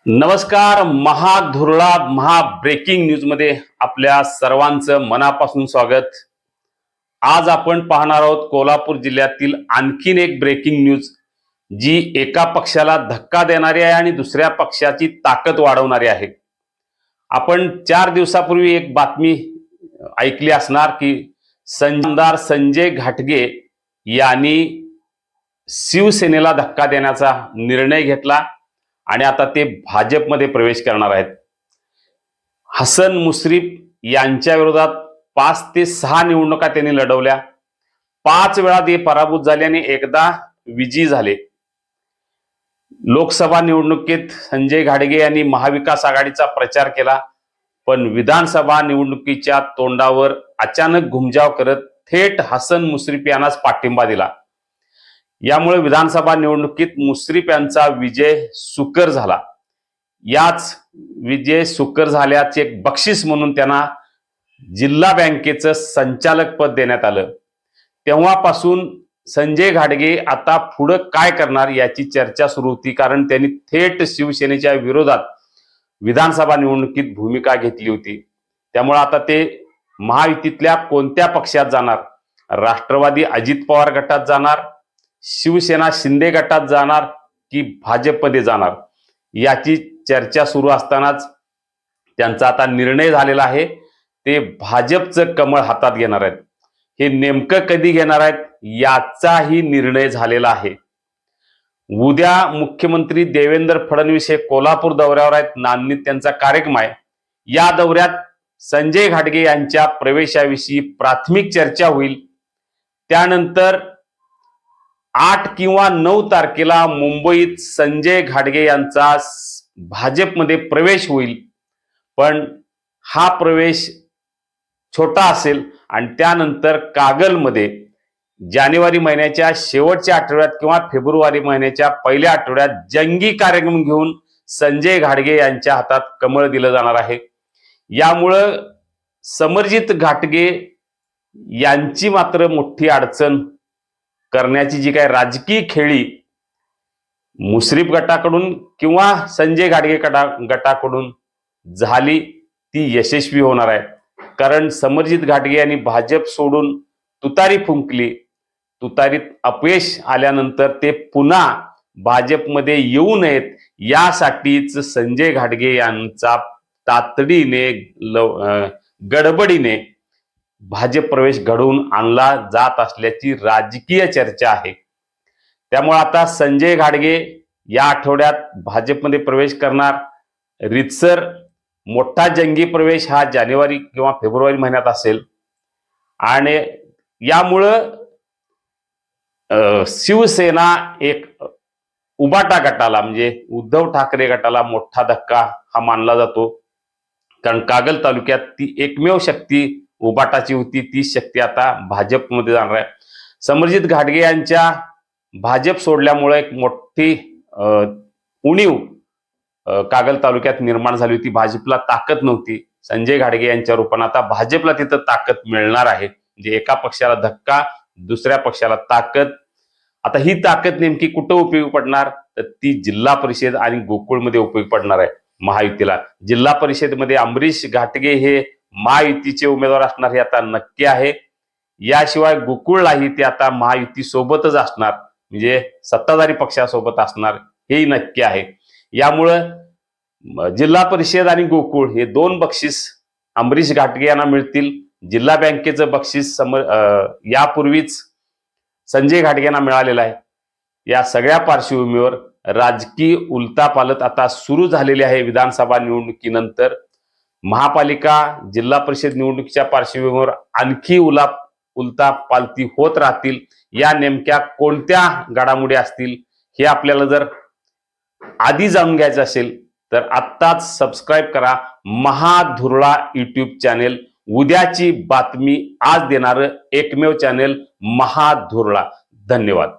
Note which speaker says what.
Speaker 1: नमस्कार. महाधुरळा breaking news मध्ये आपल्या सर्वांचं मनापासून स्वागत. आज आपण पाहणार आहोत कोल्हापूर जिल्ह्यातील आणखीन एक ब्रेकिंग न्यूज, जी एका पक्षाला धक्का देणारी आहे आणि दुसऱ्या पक्षाची ताकद वाढवणारी आहे. आपण 4 दिवसापूर्वी एक बातमी ऐकली असणार की आमदार संजय घाटगे यांनी शिवसेनेला धक्का देण्याचा निर्णय घेतला आणि आता ते भाजपमध्ये प्रवेश करणार आहेत. हसन मुश्रीफ यांच्या विरोधात 5 ते 6 निवडणुका त्यांनी लढवल्या. 5 वेळा ते पराभूत झाले आणि एकदा विजयी झाले. लोकसभा निवडणुकीत संजय घाटगे यांनी महाविकास आघाडीचा प्रचार केला, पण विधानसभा निवडणुकीच्या तोंडावर अचानक घुमजाव करत थेट हसन मुश्रीफ यांनाच पाठिंबा दिला. यामुळे विधानसभा निवडणुकीत मुश्रीफ यांचा विजय सुकर झाला. याच विजय सुकर झाल्याचे एक बक्षीस म्हणून त्यांना जिल्हा बँकेचं संचालक पद देण्यात आलं. तेव्हापासून संजय घाटगे आता पुढे काय करणार याची चर्चा सुरू होती, कारण त्यांनी थेट शिवसेनेच्या विरोधात विधानसभा निवडणुकीत भूमिका घेतली होती. त्यामुळे आता ते महायुतीतल्या कोणत्या पक्षात जाणार, राष्ट्रवादी अजित पवार गटात जाणार, शिवसेना शिंदे गटात जाणार की भाजपमध्ये जाणार, याची चर्चा सुरू असतानाच त्यांचा आता निर्णय झालेला आहे. ते भाजपचं कमळ हातात घेणार आहेत. हे नेमकं कधी घेणार आहेत याचाही निर्णय झालेला आहे. उद्या मुख्यमंत्री देवेंद्र फडणवीस हे कोल्हापूर दौऱ्यावर आहेत. नांदणीत त्यांचा कार्यक्रम आहे. या दौऱ्यात संजय घाटगे यांच्या प्रवेशाविषयी प्राथमिक चर्चा होईल. त्यानंतर 8 किंवा 9 तारखेला मुंबईत संजय घाटगे यांचा भाजपमध्ये प्रवेश होईल. पण हा प्रवेश छोटा असेल आणि त्यानंतर कागलमध्ये जानेवारी महिन्याच्या शेवटच्या आठवड्यात किंवा फेब्रुवारी महिन्याच्या पहिल्या आठवड्यात जंगी कार्यक्रम घेऊन संजय घाटगे यांच्या हातात कमळ दिलं जाणार आहे. यामुळं समरजित घाटगे यांची मात्र मोठी अडचण करण्याची जी काही राजकीय खेळी मुश्रीफ गटाकडून किंवा संजय घाटगे गटाकडून झाली ती यशस्वी होणार आहे. कारण समरजित घाटगे यांनी भाजप सोडून तुतारी फुंकली. तुतारीत अपयश आल्यानंतर ते पुन्हा भाजपमध्ये येऊ नयेत यासाठीच संजय घाटगे यांचा तातडीने गडबडीने भाजप प्रवेश घडवून आणला जात असल्याची राजकीय चर्चा आहे. त्यामुळे आता संजय घाटगे या आठवड्यात भाजपमध्ये प्रवेश करणार. रितसर मोठा जंगी प्रवेश हा जानेवारी किंवा फेब्रुवारी महिन्यात असेल आणि यामुळं शिवसेना एक उबाटा गटाला म्हणजे उद्धव ठाकरे गटाला मोठा धक्का हा मानला जातो. कारण कागल तालुक्यात ती एकमेव शक्ती उबाटाची होती, ती शक्ती आता भाजपमध्ये जाणार आहे. समरजित घाटगे यांच्या भाजप सोडल्यामुळे एक मोठी उणीव कागल तालुक्यात निर्माण झाली होती. भाजपला ताकद नव्हती. संजय घाटगे यांच्या रूपाने आता भाजपला तिथं ताकद मिळणार आहे. म्हणजे एका पक्षाला धक्का, दुसऱ्या पक्षाला ताकद. आता ही ताकद नेमकी कुठं उपयोगी पडणार, तर ती जिल्हा परिषद आणि गोकुळमध्ये उपयोगी पडणार आहे महायुतीला. जिल्हा परिषदेमध्ये अमरीश घाटगे हे महायुतीचे उमेदवार असणार हे आता नक्की आहे. याशिवाय गोकुळलाही ते आता महायुती सोबतच असणार, म्हणजे सत्ताधारी पक्षासोबत असणार हेही नक्की आहे. यामुळं जिल्हा परिषद आणि गोकुळ हे 2 बक्षीस अमरीश घाटगे यांना मिळतील. जिल्हा बँकेचं बक्षीस यापूर्वीच संजय घाटगे यांना मिळालेलं आहे. या सगळ्या पार्श्वभूमीवर राजकीय उलथापालथ आता सुरू झालेली आहे. विधानसभा निवडणुकीनंतर महापालिका जिल्हा परिषद निवडणुकीच्या पार्श्वभूमीवर आणखी उलथापालथी होत राहतील. या नेमक्या कोणत्या घडामोडी असतील हे आपल्याला जर आधी जाणून घ्यायचं असेल तर आत्ताच सबस्क्राईब करा महाधुरळा यूट्यूब चॅनेल. उद्याची बातमी आज देणारं एकमेव चॅनेल महाधुरळा. धन्यवाद.